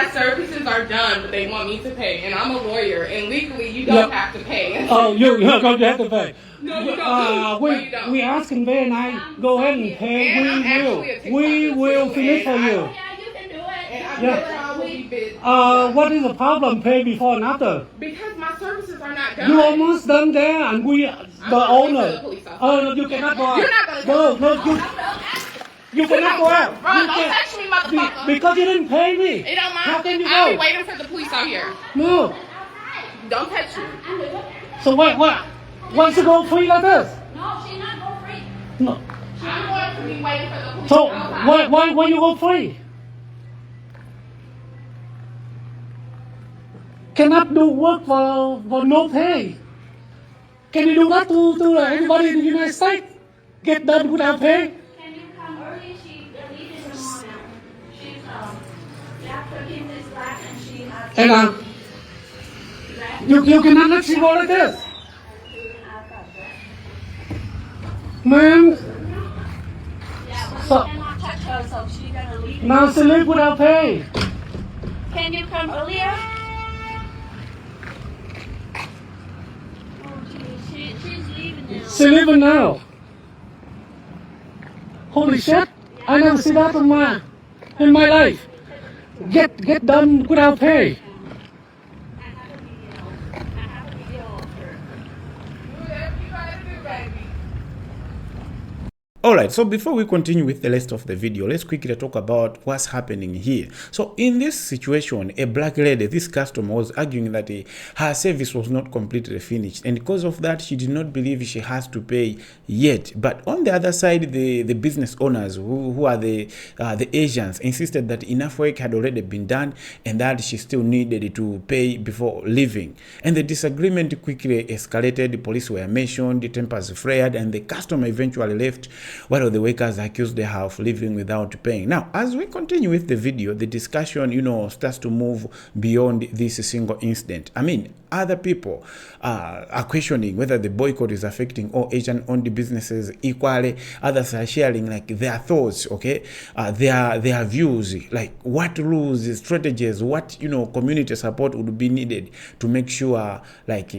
my services are done, but they want me to pay, and I'm a lawyer, and legally you don't have to pay. Oh, you don't have to pay. No, you don't. You don't. We asking very nice. Go ahead and pay. We will finish for you. Yeah, you can do it. And What is the problem? Pay before and after. because my services are not done. You almost done there, and we, the owner. Oh, you cannot go out. You're not gonna No, you cannot go out. Bro, don't touch me, motherfucker. Because you didn't pay me. It don't matter. How can you I'll be go? waiting for the police out here. No. Don't touch me. So why should go free like this? No, she's not go free. No. I'm going to be waiting for the police So outside. why you go free? Cannot do work for no pay. Can you do that to everybody in the United States? Get done without pay? Can you come early? She leaves in the morning. She's after him is black and she has. And you cannot let you go like this. Man, Yeah, but So- you cannot touch her, so she's gonna leave. now she live without pay. Can you come earlier? Oh, she's leaving now. She living now. Holy shit! I never see that in my life. Get done without pay. I have a video of her. Do whatever you gotta do, baby. Alright, so before we continue with the rest of the video, let's quickly talk about what's happening here. So in this situation, a black lady, this customer, was arguing that her service was not completely finished, and because of that she did not believe she has to pay yet. But on the other side, the business owners who are the ASIANS insisted that enough work had already been done and that she still needed to pay before leaving. And the disagreement quickly escalated. The police were mentioned, the tempers flared, and the customer eventually left while the workers accused her of leaving without paying. Now, as we continue with the video, the discussion, starts to move beyond this single incident. I mean, other people are questioning whether the boycott is affecting all Asian-owned businesses equally. Others are sharing their thoughts, okay, their views, like what rules, strategies, what community support would be needed to make sure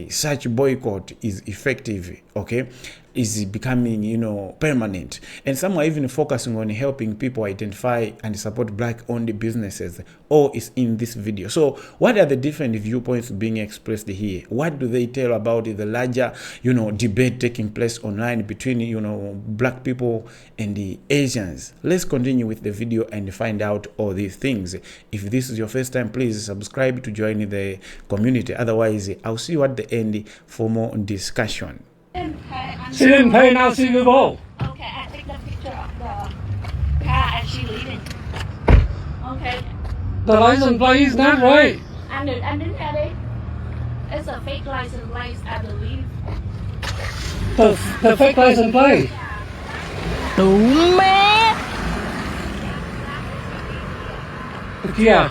such boycott is effective, okay, is becoming permanent. And some are even focusing on helping people identify and support black-owned businesses. All is in this video. So what are the different viewpoints being expressed here? What do they tell about the larger debate taking place online between black people and the Asians? Let's continue with the video and find out all these things. If this is your first time, please subscribe to join the community. Otherwise, I'll see you at the end for more discussion. She didn't pay, now she will go. Okay, I take the picture of the car and she leaving. Okay. The license plate is not right. I didn't have it. It's a fake license plate, I believe. The fake license plate. Đúng mẹ. Yeah.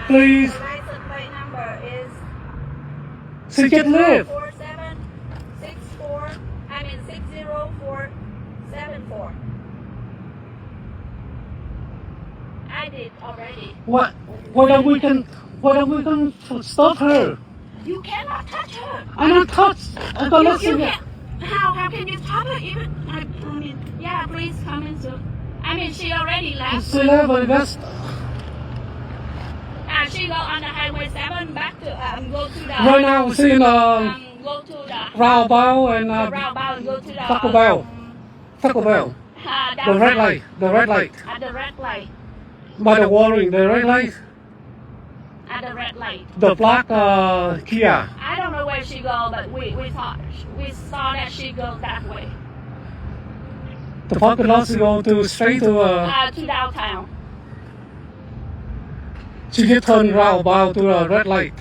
Please. The license plate number is She can live. 60474. I did already. Whether we can stop her. You cannot touch her. I not touch. I got listen. How can you stop her even? I mean, yeah, please come in soon. I mean, she already left. She left a vest. She go on the highway 7 back to go to the. Right now, she in go to the. Roundabout and roundabout and go to the. Taco Bell. The red light. At the red light. By the warning, the red light. At the red light. The black Kia. I don't know where she go, but we saw that she goes that way. The parking lot she go to straight to downtown. she get turned roundabout to the red light.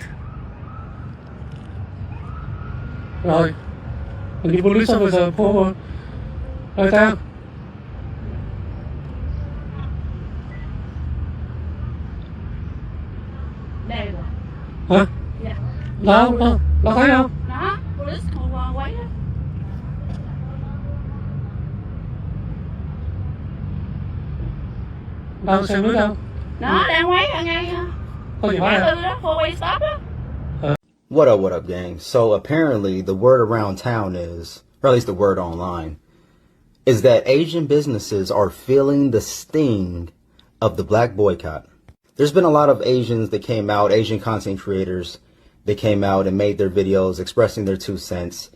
Rồi. And the police officer pull right there. Đây rồi. Hả? Dạ. Đâu thấy không? Đó, police không qua quấy đó. Đâu xem nước đâu? Nó đang quay ở ngay Ôi trời ơi. tư đó, four-way stop đó. What up, gang? So apparently the word around town is, or at least the word online, is that Asian businesses are feeling the sting of the black boycott. There's been a lot of Asians that came out, Asian content creators that came out and made their videos expressing their 2 cents,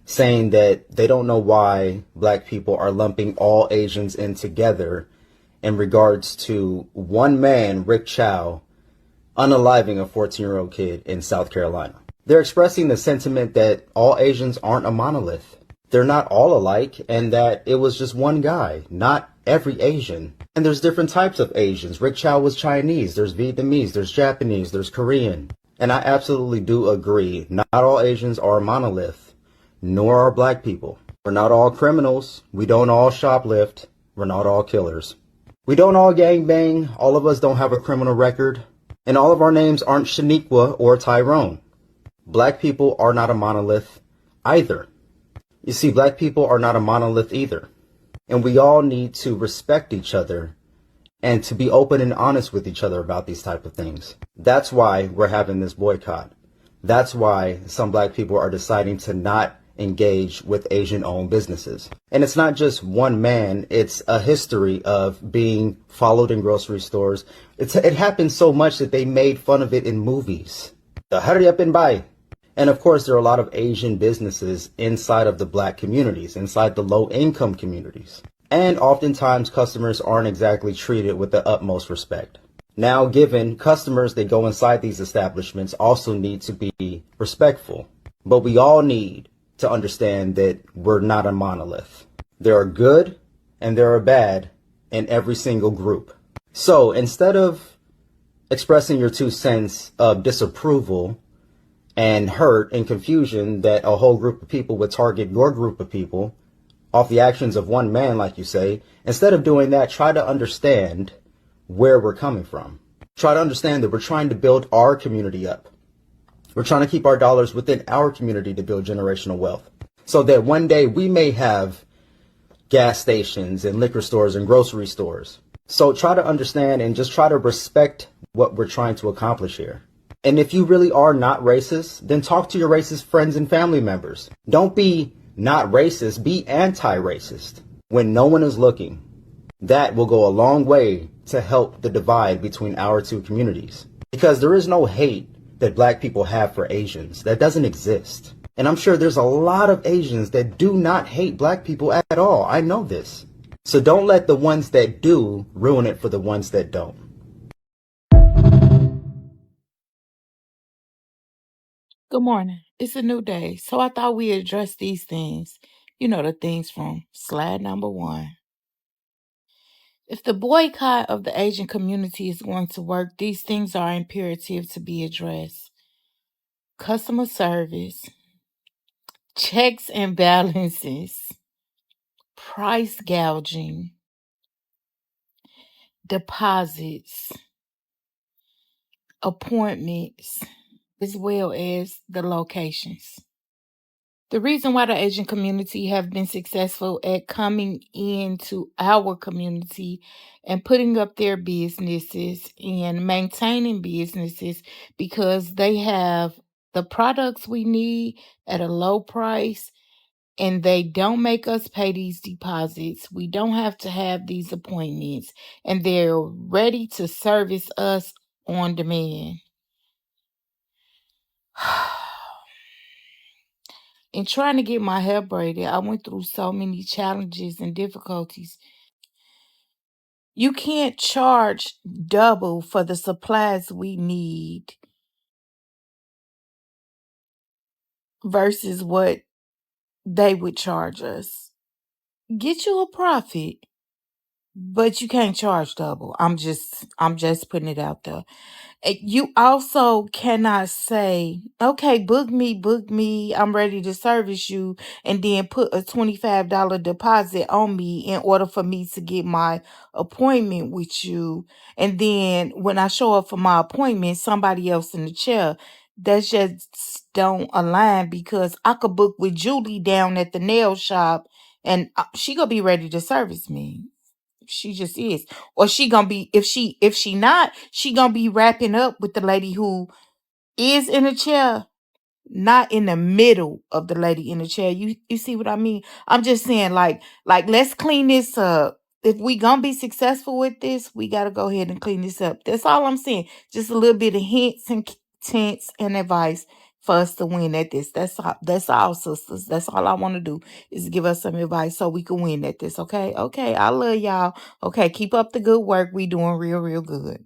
saying that they don't know why black people are lumping all Asians in together in regards to one man, Rick Chow, unaliving a 14-year-old kid in South Carolina. They're expressing the sentiment that all Asians aren't a monolith. They're not all alike, and that it was just one guy, not every Asian. And there's different types of Asians. Rick Chow was Chinese, there's Vietnamese, there's Japanese, there's Korean. And I absolutely do agree, not all Asians are a monolith, nor are black people. We're not all criminals, we don't all shoplift, we're not all killers. We don't all gangbang, all of us don't have a criminal record, and all of our names aren't Shaniqua or Tyrone. Black people are not a monolith either. You see, black people are not a monolith either. And we all need to respect each other and to be open and honest with each other about these type of things. That's why we're having this boycott. That's why some black people are deciding to not engage with Asian-owned businesses. And it's not just one man, it's a history of being followed in grocery stores. It happened so much that they made fun of it in movies. Hurry up and buy. And of course, there are a lot of Asian businesses inside of the black communities, inside the low-income communities. And oftentimes, customers aren't exactly treated with the utmost respect. Now, given customers that go inside these establishments also need to be respectful. But we all need to understand that we're not a monolith. There are good and there are bad in every single group. So instead of expressing your 2 cents of disapproval and hurt and confusion that a whole group of people would target your group of people off the actions of one man, like you say, instead of doing that, try to understand where we're coming from. Try to understand that we're trying to build our community up. We're trying to keep our dollars within our community to build generational wealth, so that one day we may have gas stations and liquor stores and grocery stores. So try to understand and just try to respect what we're trying to accomplish here. And if you really are not racist, then talk to your racist friends and family members. Don't be not racist, be anti-racist when no one is looking. That will go a long way to help the divide between our two communities. Because there is no hate that black people have for Asians. That doesn't exist. And I'm sure there's a lot of Asians that do not hate black people at all. I know this. So don't let the ones that do ruin it for the ones that don't. Good morning. It's a new day, so I thought we'd address these things. You know, the things from slide number 1. If the boycott of the Asian community is going to work, these things are imperative to be addressed. Customer service, checks and balances, price gouging, deposits, appointments, as well as the locations. The reason why the Asian community have been successful at coming into our community and putting up their businesses and maintaining businesses, because they have the products we need at a low price, and they don't make us pay these deposits. We don't have to have these appointments, and they're ready to service us on demand. In trying to get my hair braided, I went through so many challenges and difficulties. You can't charge double for the supplies we need versus what they would charge us. Get you a profit, but you can't charge double. I'm just putting it out there. You also cannot say, okay, book me, I'm ready to service you, and then put a $25 deposit on me in order for me to get my appointment with you. And then when I show up for my appointment, somebody else in the chair. That just don't align, because I could book with Julie down at the nail shop and she gonna be ready to service me. She just is. Or she gonna be, if she not, she gonna be wrapping up with the lady who is in a chair, not in the middle of the lady in the chair. You see what I mean? I'm just saying, like let's clean this up. If we gonna be successful with this, we gotta go ahead and clean this up. That's all I'm saying. Just a little bit of hints and hints and advice for us to win at this. That's all, sisters. That's all I want to do is give us some advice so we can win at this. Okay, okay. I love y'all. Okay, keep up the good work. We doing real good.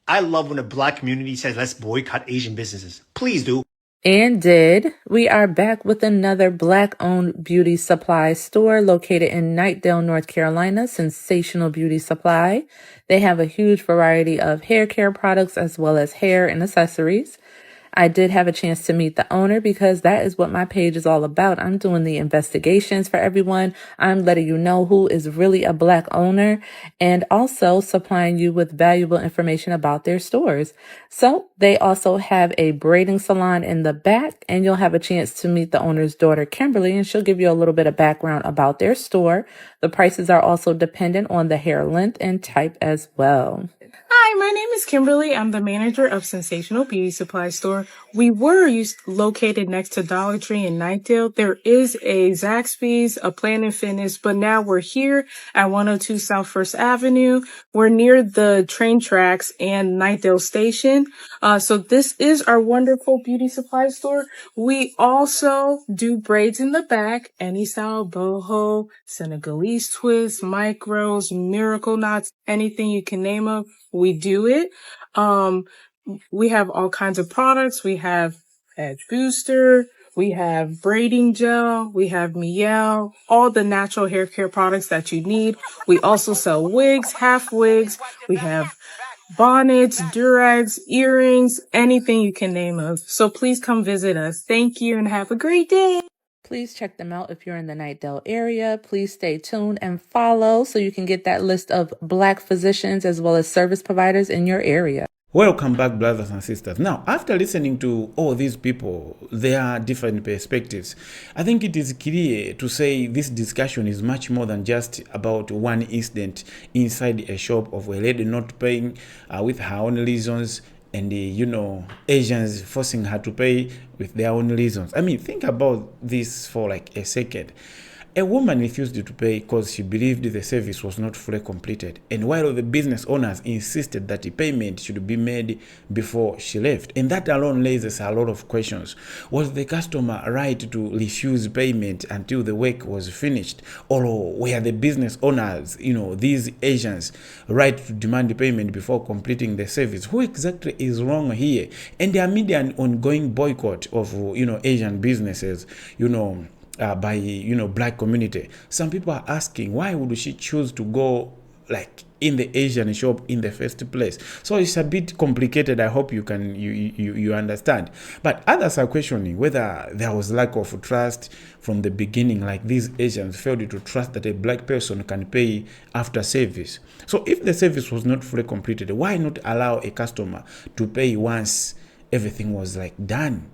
I love when the black community says, let's boycott Asian businesses. Please do. And did. We are back with another Black-owned beauty supply store located in Knightdale, North Carolina, Sensational Beauty Supply. They have a huge variety of hair care products as well as hair and accessories. I did have a chance to meet the owner because that is what my page is all about. I'm doing the investigations for everyone. I'm letting you know who is really a Black owner and also supplying you with valuable information about their stores. So they also have a braiding salon in the back, and you'll have a chance to meet the owner's daughter, Kimberly, and she'll give you a little bit of background about their store. The prices are also dependent on the hair length and type as well. Hi, my name is Kimberly. I'm the manager of Sensational Beauty Supply Store. We were located next to Dollar Tree in Knightdale. There is a Zaxby's, a Planet Fitness, but now we're here at 102 South First Avenue. We're near the train tracks and Knightdale Station. So this is our wonderful beauty supply store. We also do braids in the back, any style, boho, Senegalese twists, micros, miracle knots, anything you can name of. We do it. We have all kinds of products. We have edge booster. We have braiding gel. We have Miel, all the natural hair care products that you need. We also sell wigs, half wigs. We have bonnets, durags, earrings, anything you can name of. So please come visit us. Thank you and have a great day. Please check them out if you're in the Knightdale area. Please stay tuned and follow so you can get that list of Black physicians as well as service providers in your area. Welcome back, brothers and sisters. Now, after listening to all these people, their different perspectives, I think it is clear to say this discussion is much more than just about one incident inside a shop of a lady not paying with her own reasons, and Asians forcing her to pay with their own reasons. I mean, think about this for like a second. A woman refused to pay because she believed the service was not fully completed, and while the business owners insisted that the payment should be made before she left. And that alone raises a lot of questions. Was the customer right to refuse payment until the work was finished? Or were the business owners, these Asians, right to demand the payment before completing the service? Who exactly is wrong here? And amid an ongoing boycott of, Asian businesses, by Black community, some people are asking, why would she choose to go like in the Asian shop in the first place? So it's a bit complicated. I hope you can you understand. But others are questioning whether there was lack of trust from the beginning, like these Asians failed to trust that a Black person can pay after service. So if the service was not fully completed, why not allow a customer to pay once everything was like done?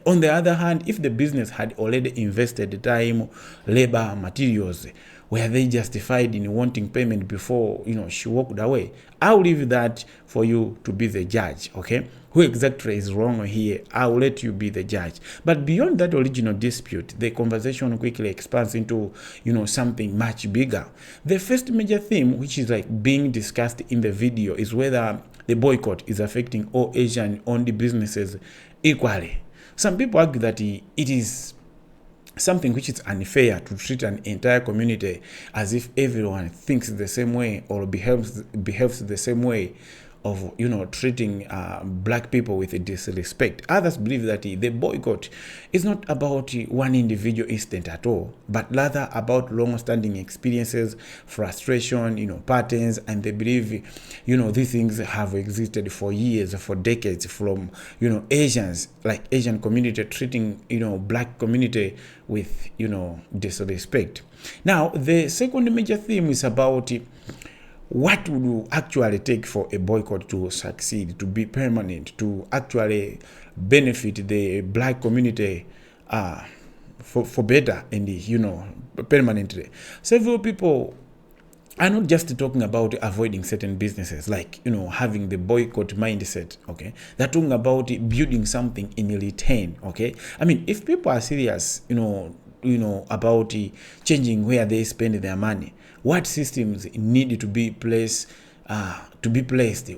On the other hand, if the business had already invested time, labor, materials, were they justified in wanting payment before, she walked away? I'll leave that for you to be the judge, okay? Who exactly is wrong here? I'll let you be the judge. But beyond that original dispute, the conversation quickly expands into, something much bigger. The first major theme, which is like being discussed in the video, is whether the boycott is affecting all Asian-owned businesses equally. Some people argue that it is something which is unfair to treat an entire community as if everyone thinks the same way or behaves the same way of treating Black people with disrespect. Others believe that the boycott is not about one individual incident at all, but rather about long-standing experiences, frustration, patterns, and they believe these things have existed for years, for decades, from Asians, like Asian community treating Black community with disrespect. Now, the second major theme is about what would actually take for a boycott to succeed, to be permanent, to actually benefit the Black community for better and permanently. Several people are not just talking about avoiding certain businesses, like, you know, having the boycott mindset, okay? They're talking about building something in return, okay? I mean, if people are serious, you know, about changing where they spend their money, what systems need to be placed,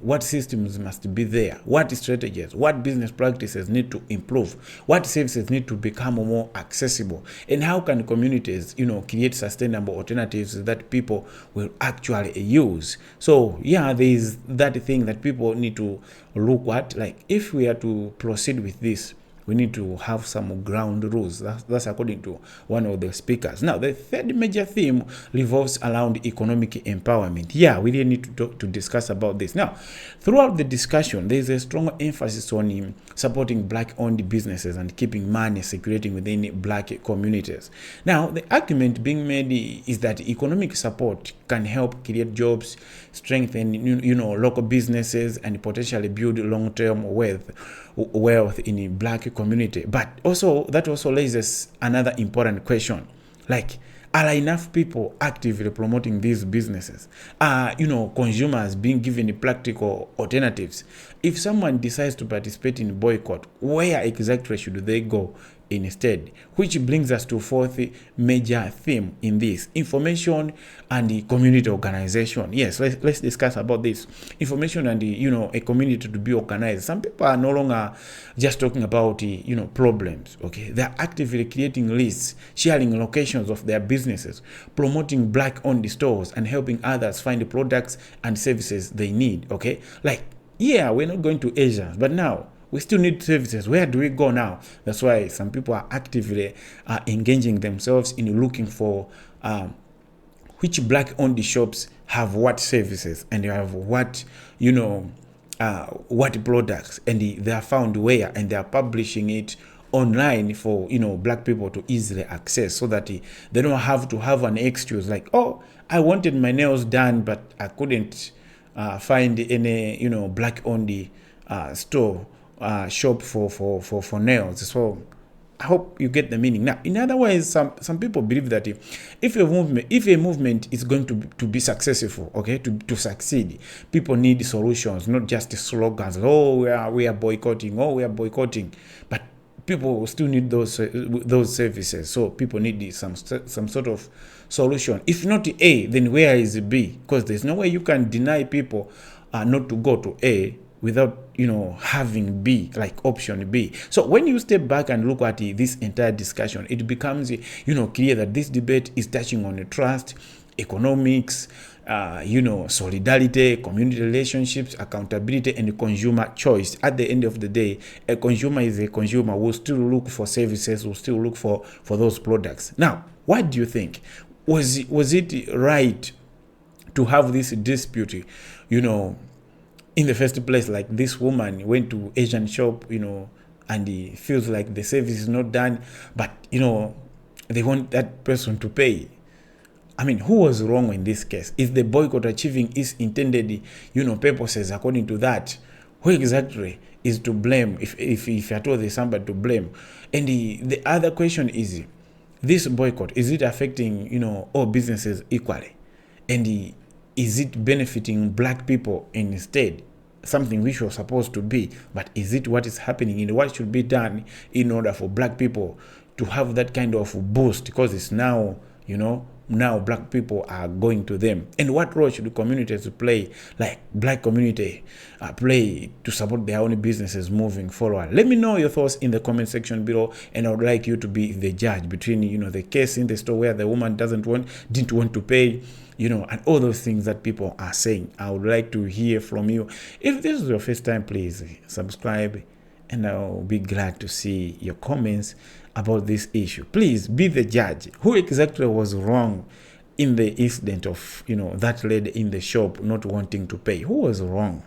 what systems must be there, what strategies, what business practices need to improve, what services need to become more accessible, and how can communities, you know, create sustainable alternatives that people will actually use. So yeah, there is that thing that people need to look at, like, if we are to proceed with this, we need to have some ground rules. That's according to one of the speakers. Now, the third major theme revolves around economic empowerment. Yeah, we really need to discuss about this. Now, throughout the discussion, there is a strong emphasis on supporting Black-owned businesses and keeping money circulating within Black communities. Now, the argument being made is that economic support can help create jobs, strengthen, you know, local businesses, and potentially build long-term wealth in a Black community. But also, that also raises another important question, like, are enough people actively promoting these businesses? Are, you know, consumers being given practical alternatives? If someone decides to participate in boycott, where exactly should they go instead? Which brings us to fourth major theme in this: information and the community organization. Yes, let's discuss about this. Information and the, you know, a community to be organized. Some people are no longer just talking about the, you know, problems, okay? They're actively creating lists, sharing locations of their businesses, promoting Black-owned stores, and helping others find the products and services they need, okay? Like, yeah, we're not going to ASIANS, but now we still need services. Where do we go now? That's why some people are actively engaging themselves in looking for which Black-owned shops have what services, and they have what, you know, what products, and they are found where, and they are publishing it online for, you know, Black people to easily access, so that they don't have to have an excuse like, oh, I wanted my nails done, but I couldn't find any, you know, Black-owned store shop for nails. So I hope you get the meaning. Now, in other ways, some people believe that if a movement is going to be successful, okay, to succeed, people need solutions, not just slogans. Oh, we are boycotting. Oh, we are boycotting. But people still need those services. So people need some sort of solution. If not A, then where is B? Because there's no way you can deny people not to go to A without, you know, having B, like option B. So when you step back and look at this entire discussion, it becomes, you know, clear that this debate is touching on trust, economics, you know, solidarity, community relationships, accountability, and consumer choice. At the end of the day, a consumer is a consumer, will still look for services, will still look for those products. Now, what do you think? Was it right to have this dispute, you know, in the first place? Like, this woman went to Asian shop, you know, and he feels like the service is not done, but, you know, they want that person to pay. I mean, who was wrong in this case? Is the boycott achieving its intended, you know, purposes according to that? Who exactly is to blame, if at all there's somebody to blame? And the other question is, this boycott, is it affecting, you know, all businesses equally? And is it benefiting Black people instead? Something which was supposed to be, but is it what is happening, and what should be done in order for Black people to have that kind of boost? Because it's now, you know, now Black people are going to them. And what role should communities play, like Black community play, to support their own businesses moving forward? Let me know your thoughts in the comment section below, and I would like you to be the judge between, you know, the case in the store where the woman didn't want to pay, you know, and all those things that people are saying. I would like to hear from you. If this is your first time, please subscribe, and I'll be glad to see your comments about this issue. Please be the judge. Who exactly was wrong in the incident of, you know, that lady in the shop not wanting to pay? Who was wrong?